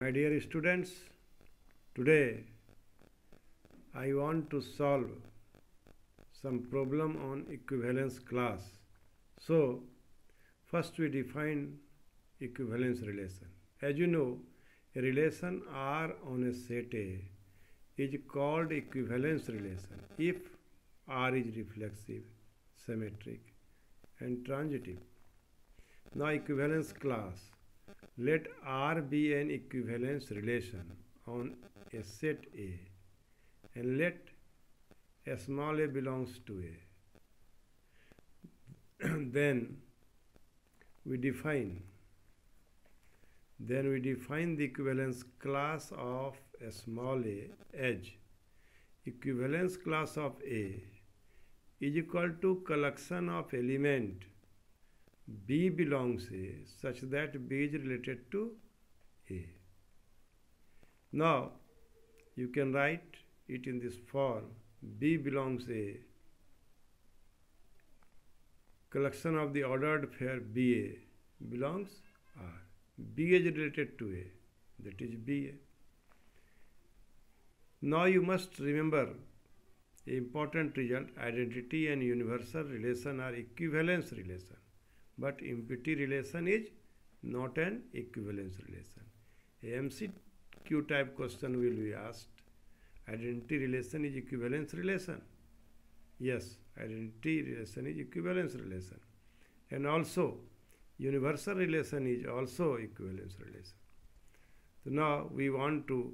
My dear students, today I want to solve some problem on equivalence class. So, first we define equivalence relation. As you know, a relation R on a set A is called equivalence relation if R is reflexive, symmetric, and transitive. Now, equivalence class. Let R be an equivalence relation on a set A and let a small a belongs to A. Then we define the equivalence class of a small a as equivalence class of A is equal to collection of element B belongs A such that B is related to A. Now you can write it in this form: B belongs A, collection of the ordered pair BA belongs R. B is related to A, that is BA. Now you must remember the important result: identity and universal relation are equivalence relation, but empty relation is not an equivalence relation. A MCQ type question will be asked: identity relation is equivalence relation? Yes, identity relation is equivalence relation. And also, universal relation is also equivalence relation. So now we want to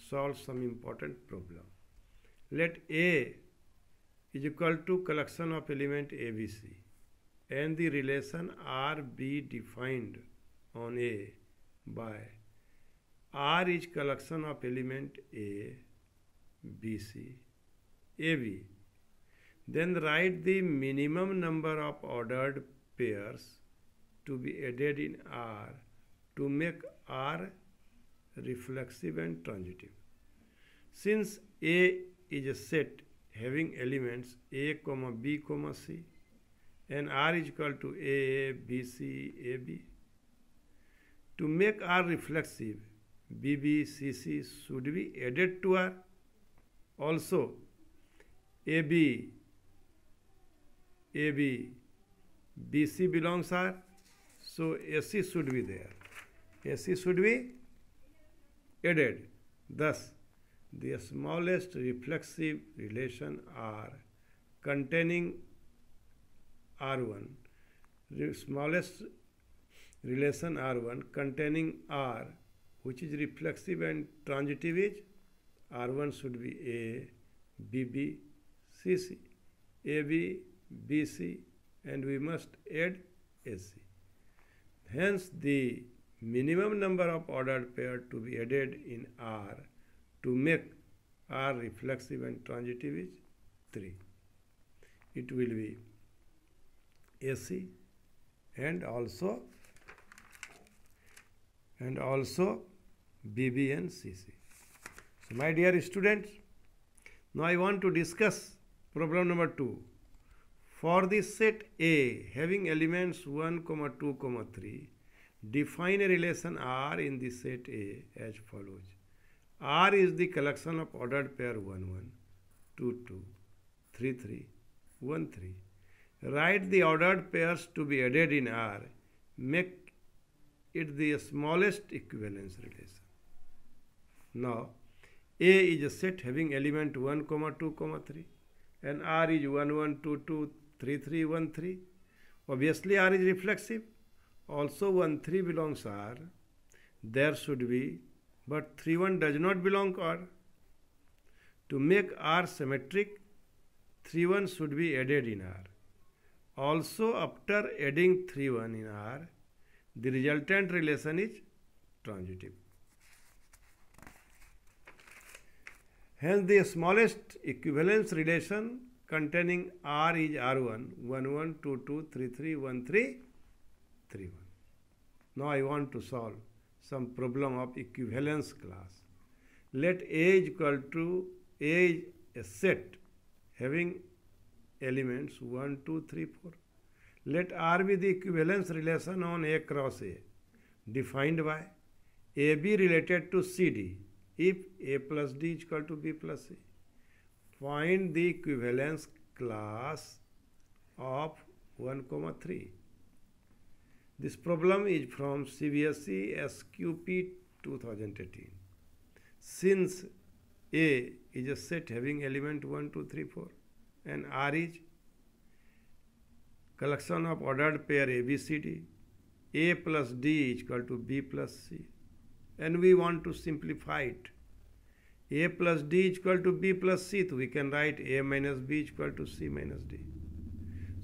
solve some important problem. Let A is equal to collection of element ABC and the relation R be defined on A by R is collection of element A, BC, AB. Then write the minimum number of ordered pairs to be added in R to make R reflexive and transitive. Since A is a set having elements A, B, C, and R is equal to A, B, C, AB, to make R reflexive, BB, CC should be added to R. Also, AB, BC belongs R, so AC should be there. AC should be added. Thus, the smallest reflexive relation R containing R1, the smallest relation R1 containing R, which is reflexive and transitive, is R1 should be A, BB, CC, AB, BC, and we must add AC. Hence, the minimum number of ordered pair to be added in R to make R reflexive and transitive is 3. It will be AC and also BB and CC. So my dear students, now I want to discuss problem number 2. For the set A having elements 1, 2, 3, define a relation R in the set A as follows. R is the collection of ordered pair 1, 1, 2, 2, 3, 3, 1, 3. Write the ordered pairs to be added in R. Make it the smallest equivalence relation. Now, A is a set having element 1, 2, 3, and R is 1, 1, 2, 2, 3, 3, 1, 3. Obviously, R is reflexive. Also, 1, 3 belongs R. There should be, but 3, 1 does not belong R. To make R symmetric, 3, 1 should be added in R. Also, after adding 3, 1 in R, the resultant relation is transitive. Hence, the smallest equivalence relation containing R is R1, 1, 1, 2, 2, 3, 3, 1, 3, 3, 1. Now I want to solve some problem of equivalence class. Let A is equal to A is a set having elements 1, 2, 3, 4. Let R be the equivalence relation on A cross A, defined by AB related to CD if A plus D is equal to B plus C. Find the equivalence class of 1, 3. This problem is from CBSE SQP 2018. Since A is a set having element 1, 2, 3, 4 and R is collection of ordered pair ABCD, A plus D is equal to B plus C, and we want to simplify it. A plus D is equal to B plus C, so we can write A minus B is equal to C minus D.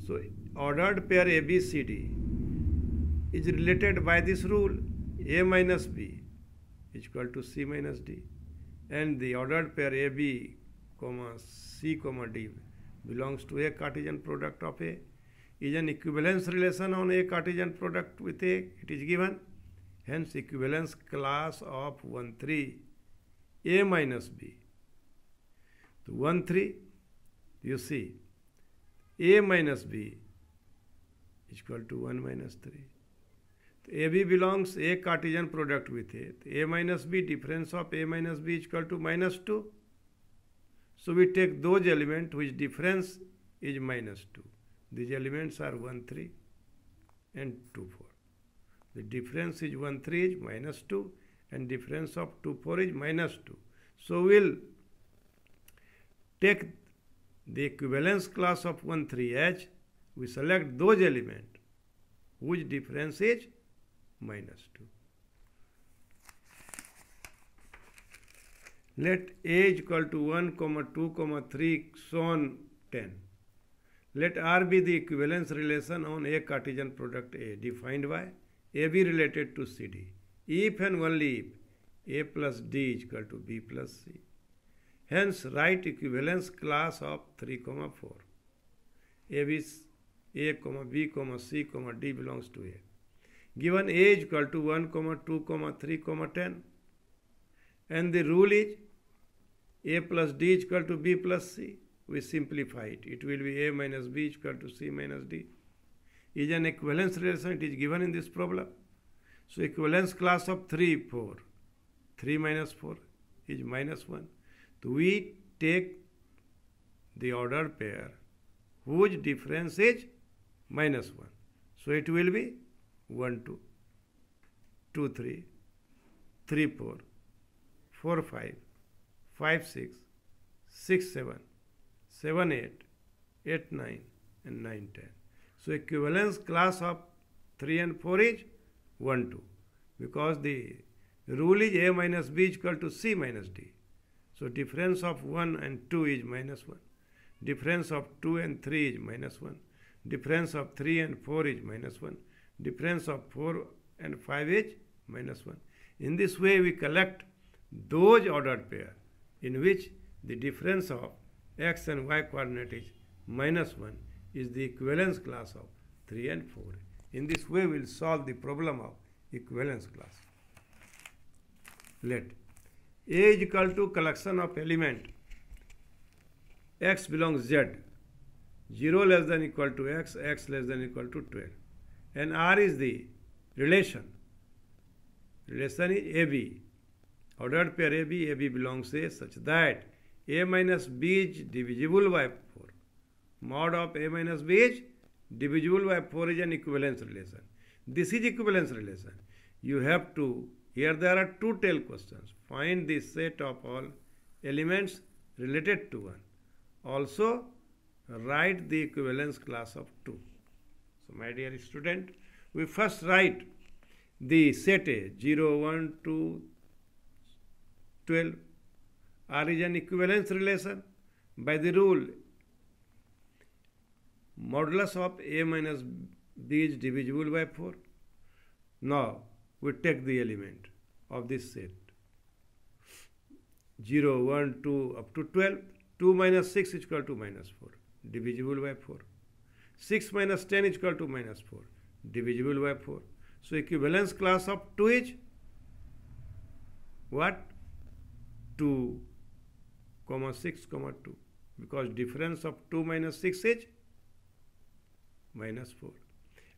So ordered pair ABCD is related by this rule, A minus B is equal to C minus D, and the ordered pair AB, C, D belongs to a Cartesian product of A, is an equivalence relation on a Cartesian product with A, it is given. Hence equivalence class of 1, 3, A minus B. So 1, 3, you see, A minus B is equal to 1 minus 3. So AB belongs A Cartesian product with A. So A minus B, difference of A minus B is equal to minus 2. So we take those elements which difference is minus 2. These elements are 1, 3 and 2, 4. The difference is 1, 3 is minus 2 and difference of 2, 4 is minus 2. So we'll take the equivalence class of 1, 3 as we select those elements whose difference is minus 2. Let A is equal to 1, 2, 3, so on 10. Let R be the equivalence relation on A Cartesian product A, defined by AB related to CD, if and only if A plus D is equal to B plus C. Hence, write equivalence class of 3, 4. A, B, C, D belongs to A. Given A is equal to 1, 2, 3, 10, and the rule is A plus D is equal to B plus C. We simplify it. It will be A minus B is equal to C minus D. Is an equivalence relation. It is given in this problem. So equivalence class of 3, 4. 3 minus 4 is minus 1. So we take the ordered pair whose difference is minus 1. So it will be 1, 2, 2, 3, 3, 4, 4, 5, 5, 6, 6, 7, 7, 8, 8, 9 and 9, 10. So equivalence class of 3 and 4 is 1, 2, because the rule is A minus B is equal to C minus D. So difference of 1 and 2 is minus 1. Difference of 2 and 3 is minus 1. Difference of 3 and 4 is minus 1. Difference of 4 and 5 is minus 1. In this way we collect those ordered pair in which the difference of x and y coordinate is minus 1 is the equivalence class of 3 and 4. In this way we will solve the problem of equivalence class. Let A is equal to collection of element x belongs Z, 0 less than equal to x, x less than equal to 12, and R is the relation. Relation is AB. Ordered pair AB, AB belongs A such that A minus B is divisible by 4. Mod of A minus B is divisible by 4 is an equivalence relation. This is equivalence relation. You have to, here there are two tail questions. Find the set of all elements related to 1. Also, write the equivalence class of 2. So, my dear student, we first write the set A, 0, 1, 2, 12. R is an equivalence relation by the rule modulus of A minus B is divisible by 4. Now, we take the element of this set 0, 1, 2 up to 12. 2 minus 6 is equal to minus 4, divisible by 4. 6 minus 10 is equal to minus 4, divisible by 4. So, equivalence class of 2 is what? 2, 6, 2, because difference of 2 minus 6 is minus 4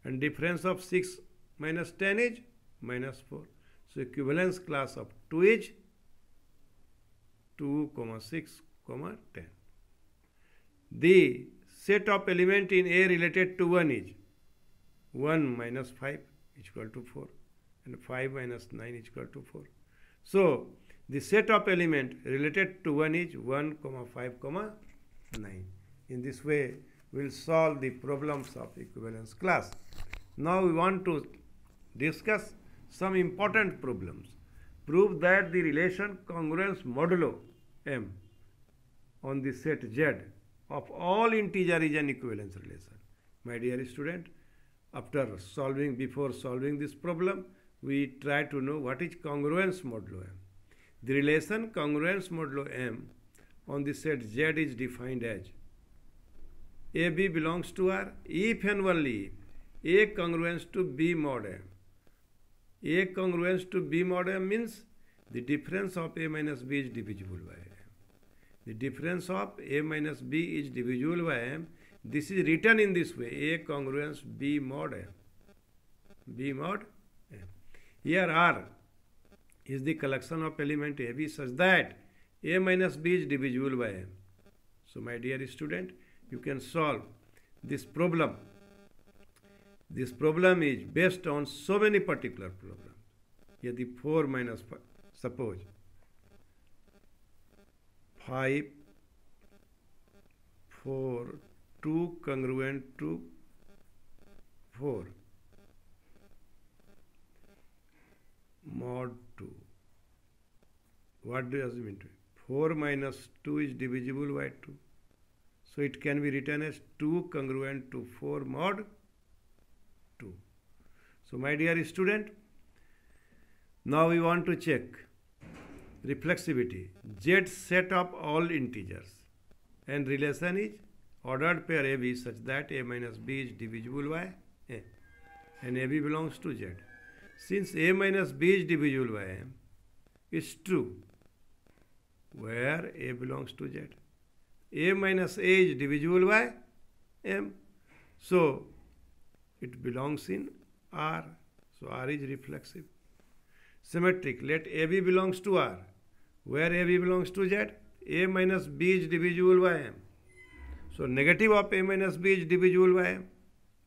and difference of 6 minus 10 is minus 4. So equivalence class of 2 is 2, 6, 10. The set of element in A related to 1 is 1 minus 5 is equal to 4 and 5 minus 9 is equal to 4. So the set of element related to 1 is 1, 5, 9. In this way, we will solve the problems of equivalence class. Now we want to discuss some important problems. Prove that the relation congruence modulo M on the set Z of all integer is an equivalence relation. My dear student, before solving this problem, we try to know what is congruence modulo M. The relation congruence modulo M on the set Z is defined as AB belongs to R if and only if A congruence to B mod M. A congruence to B mod M means the difference of A minus B is divisible by M. The difference of A minus B is divisible by M. This is written in this way, A congruence B mod M. B mod M. Here R is the collection of element AB such that A minus B is divisible by M. So my dear student, you can solve this problem. This problem is based on so many particular problems. Here the 4 minus 5, suppose 5, 4, 2 congruent to 4 mod 2. What does it mean? 4 minus 2 is divisible by 2. So it can be written as 2 congruent to 4 mod 2. So my dear student, now we want to check reflexivity. Z set of all integers and relation is ordered pair AB such that A minus B is divisible by A and AB belongs to Z. Since A minus B is divisible by M, it's true where A belongs to Z. A minus A is divisible by M. So it belongs in R. So R is reflexive. Symmetric. Let AB belongs to R. Where AB belongs to Z? A minus B is divisible by M. So negative of A minus B is divisible by M.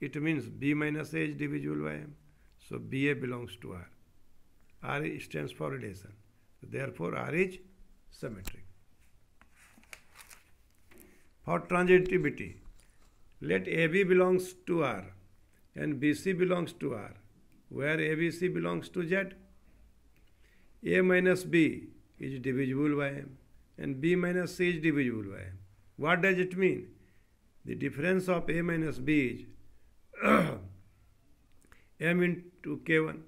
It means B minus A is divisible by M. So BA belongs to R. R stands for relation. Therefore R is symmetric. For transitivity, let AB belongs to R and BC belongs to R, where ABC belongs to Z. A minus B is divisible by M and B minus C is divisible by M. What does it mean? The difference of A minus B is M into K1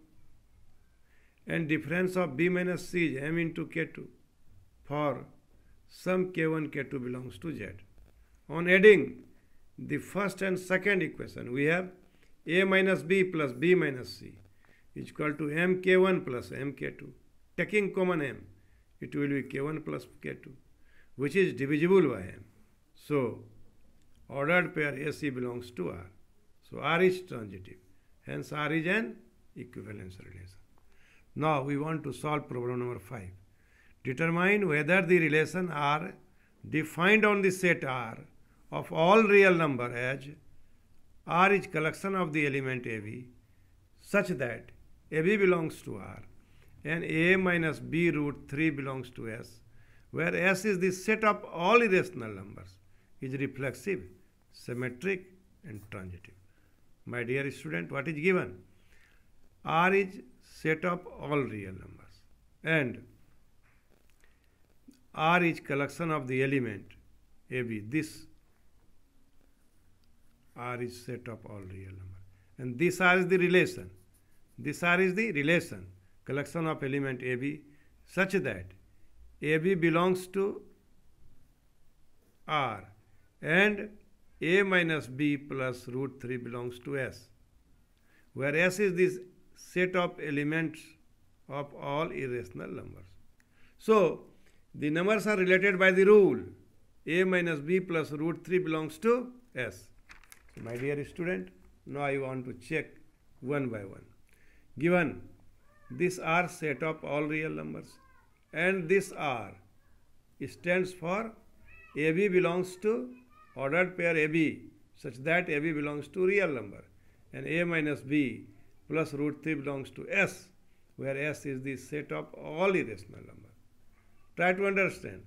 and difference of B minus C is M into K2 for some K1, K2 belongs to Z. On adding the first and second equation, we have A minus B plus B minus C is equal to MK1 plus MK2. Taking common M, it will be K1 plus K2, which is divisible by M. So, ordered pair AC belongs to R. So, R is transitive. Hence, R is an equivalence relation. Now, we want to solve problem number 5. Determine whether the relation R defined on the set R of all real number as R is collection of the element AB such that AB belongs to R and A minus B root 3 belongs to S, where S is the set of all irrational numbers, is reflexive, symmetric and transitive. My dear student, what is given? R is set of all real numbers and R is collection of the element AB. This R is set of all real numbers. And this R is the relation. This R is the relation, collection of element AB such that AB belongs to R and A minus B plus root 3 belongs to S, where S is this set of elements of all irrational numbers. So, the numbers are related by the rule A minus B plus root 3 belongs to S. So, my dear student, now I want to check one by one. Given This R set of all real numbers, and this R stands for AB belongs to ordered pair AB, such that AB belongs to real number, and A minus B plus root 3 belongs to S, where S is the set of all irrational numbers. Try to understand.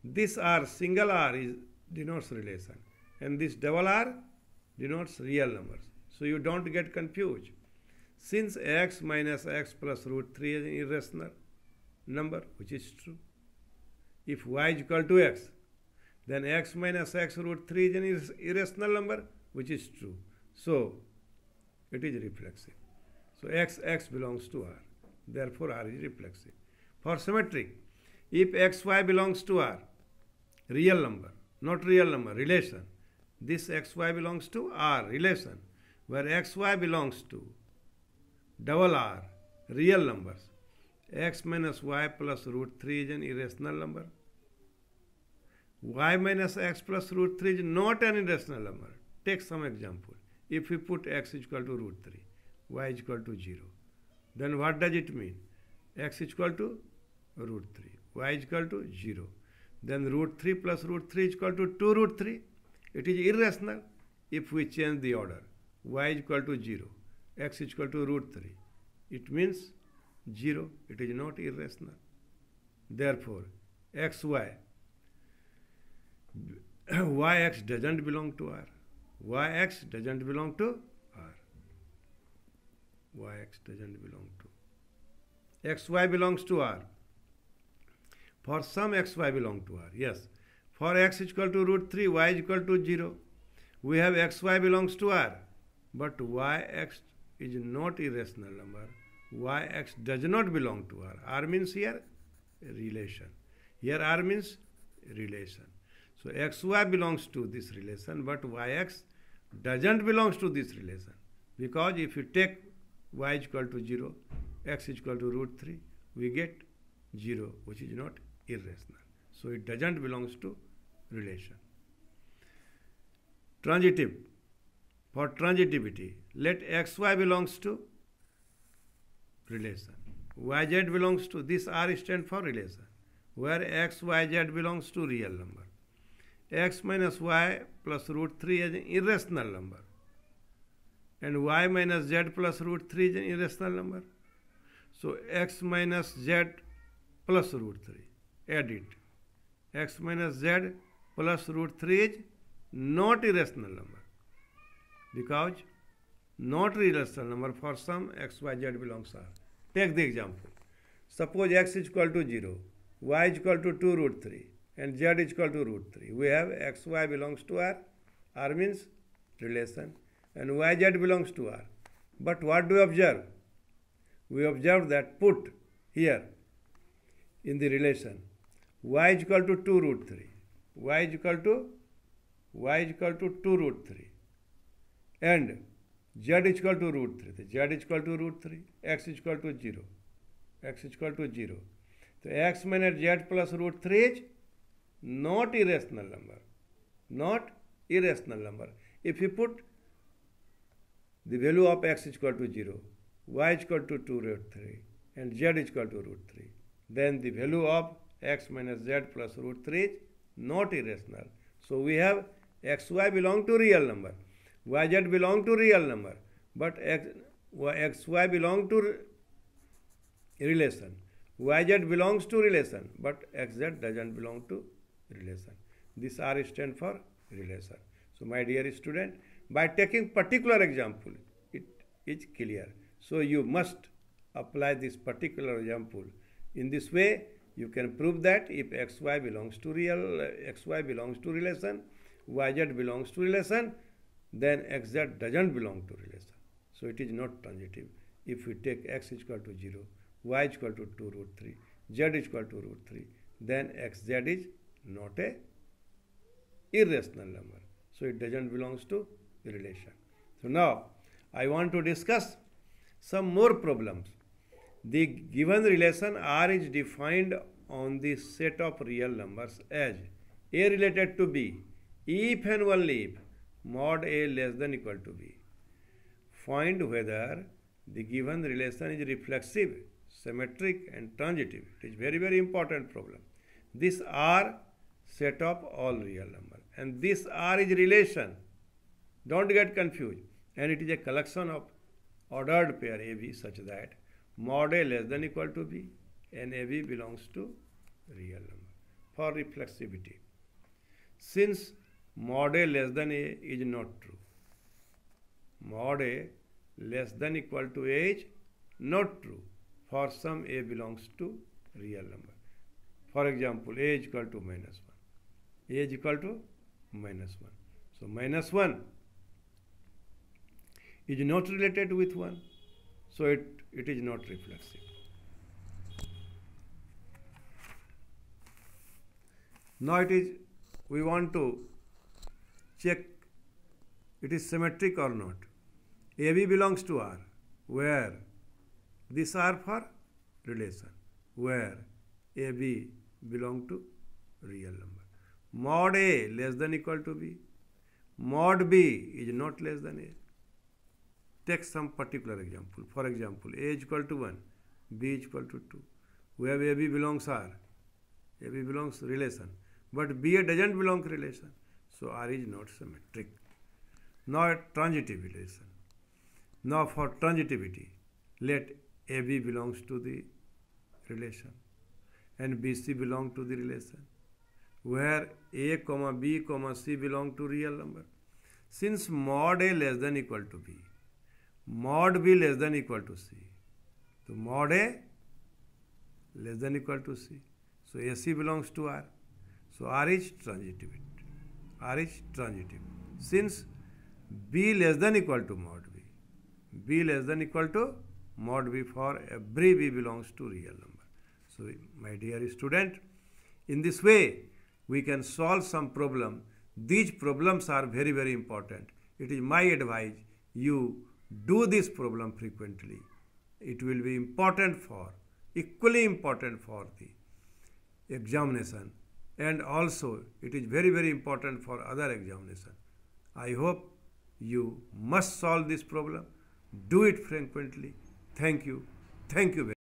This R, single R, denotes relation, and this double R denotes real numbers. So you don't get confused. Since x minus x plus root 3 is an irrational number, which is true. If y is equal to x, then x minus x root 3 is an irrational number, which is true. So it is reflexive. So x belongs to R. Therefore R is reflexive. For symmetric, if xy belongs to R, real number, not real number, relation, this xy belongs to R, relation, where xy belongs to double R, real numbers. X minus y plus root 3 is an irrational number. Y minus x plus root 3 is not an irrational number. Take some example. If we put x is equal to root 3, y is equal to 0, then what does it mean? X is equal to root 3, y is equal to 0. Then root 3 plus root 3 is equal to 2 root 3. It is irrational if we change the order. Y is equal to 0, x is equal to root 3. It means 0. It is not irrational. Therefore, xy, yx doesn't belong to R. Yx doesn't belong to R. Yx doesn't belong to. Xy belongs to R. For some xy belong to R, yes. For x is equal to root 3, y is equal to 0. We have xy belongs to R. But yx is not irrational number. Yx does not belong to R. R means here relation. Here R means relation. So xy belongs to this relation, but yx doesn't belongs to this relation. Because if you take y is equal to 0, x is equal to root 3, we get 0, which is not irrational. So it doesn't belongs to relation. Transitive. For transitivity, let xy belongs to relation. Yz belongs to, this R stand for relation, where x, y, z belongs to real number. X minus y plus root 3 is an irrational number, and y minus z plus root 3 is an irrational number. So x minus z plus root 3, add it. X minus z plus root 3 is not irrational number, because not irrational number for some x, y, z belongs to R. Take the example. Suppose x is equal to 0, y is equal to 2 root 3, and z is equal to root 3. We have x, y belongs to R. R means relation, and y, z belongs to R. But what do we observe? We observe that put here in the relation y is equal to 2 root 3, y is equal to 2 root 3, and z is equal to root 3. Z is equal to root 3, x is equal to 0, x is equal to 0. So x minus z plus root 3 is not irrational number, not irrational number. If you put the value of x is equal to 0, y is equal to 2 root 3, and z is equal to root 3, then the value of x minus z plus root 3 is not irrational. So we have xy belong to real number, yz belong to real number, but xy belong to relation, yz belongs to relation, but xz doesn't belong to relation. This R stand for relation. So my dear student, by taking particular example, it is clear. So you must apply this particular example. In this way, you can prove that if xy belongs to xy belongs to relation, yz belongs to relation, then xz doesn't belong to relation. So it is not transitive. If we take x is equal to 0, y is equal to 2 root 3, z is equal to root 3, then xz is not a irrational number. So it doesn't belongs to relation. So now I want to discuss some more problems. The given relation R is defined on the set of real numbers as A related to B if and only if mod A less than equal to B. Find whether the given relation is reflexive symmetric and transitive. It is very, very important problem. This R set of all real number, and this R is relation. Don't get confused. And it is a collection of ordered pair AB such that mod A less than equal to B and AB belongs to real number. For reflexivity, since mod A less than A is not true, mod A less than equal to A is not true for some A belongs to real number. For example, A is equal to minus 1. A is equal to minus 1. So minus 1 is not related with 1. So it is not reflexive. Now we want to check it is symmetric or not. AB belongs to R, where this R for relation, where AB belong to real number. Mod A less than equal to B. Mod B is not less than A. Take some particular example. For example, A is equal to 1, B is equal to 2. Where AB belongs R, AB belongs relation, but B doesn't belong relation. So R is not symmetric. Now transitive relation. Now for transitivity, let AB belongs to the relation and BC belong to the relation, where A, B, C belong to real number. Since mod A less than equal to B, mod B less than equal to C, so mod A less than equal to C, so AC belongs to R. So R is transitive. R is transitive. Since B less than equal to mod B, B less than equal to mod B, for every B belongs to real number. So my dear student, in this way we can solve some problem. These problems are very, very important. It is my advice, you do this problem frequently. It will be important for, equally important for the examination, and also it is very, very important for other examination. I hope you must solve this problem. Do it frequently. Thank you. Thank you very much.